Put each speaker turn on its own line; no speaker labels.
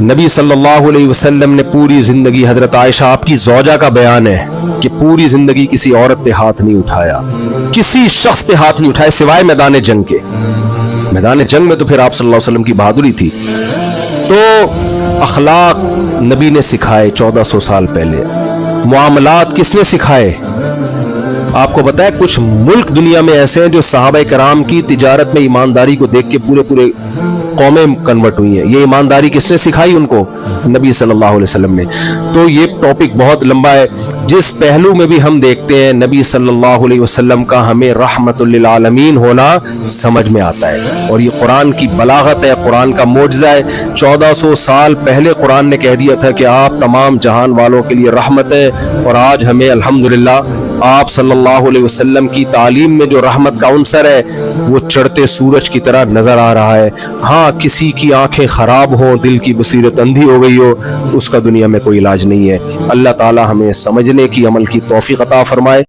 نبی صلی اللہ علیہ وسلم نے پوری زندگی، حضرت عائشہ آپ کی زوجہ کا بیان ہے کہ پوری زندگی کسی عورت پہ ہاتھ نہیں اٹھایا، کسی شخص پہ ہاتھ نہیں اٹھائے سوائے میدان جنگ کے۔ میدان جنگ میں تو پھر آپ صلی اللہ علیہ وسلم کی بہادری تھی۔ تو اخلاق نبی نے سکھائے 1400 سال پہلے، معاملات کس نے سکھائے؟ آپ کو پتا ہے کچھ ملک دنیا میں ایسے ہیں جو صحابہ کرام کی تجارت میں ایمانداری کو دیکھ کے پورے قومیں کنورٹ ہوئی ہیں۔ یہ ایمانداری کس نے سکھائی ان کو؟ نبی صلی اللہ علیہ وسلم نے۔ تو یہ ٹاپک بہت لمبا ہے، جس پہلو میں بھی ہم دیکھتے ہیں نبی صلی اللہ علیہ وسلم کا ہمیں رحمت للعالمین ہونا سمجھ میں آتا ہے، اور یہ قرآن کی بلاغت ہے، قرآن کا معجزہ ہے۔ 1400 سال پہلے قرآن نے کہہ دیا تھا کہ آپ تمام جہان والوں کے لیے رحمت ہے، اور آج ہمیں الحمدللہ آپ صلی اللہ علیہ وسلم کی تعلیم میں جو رحمت کا عنصر ہے وہ چڑھتے سورج کی طرح نظر آ رہا ہے۔ ہاں کسی کی آنکھیں خراب ہوں، دل کی بصیرت اندھی ہو گئی ہو، اس کا دنیا میں کوئی علاج نہیں ہے۔ اللہ تعالی ہمیں سمجھنے کی، عمل کی توفیق عطا فرمائے۔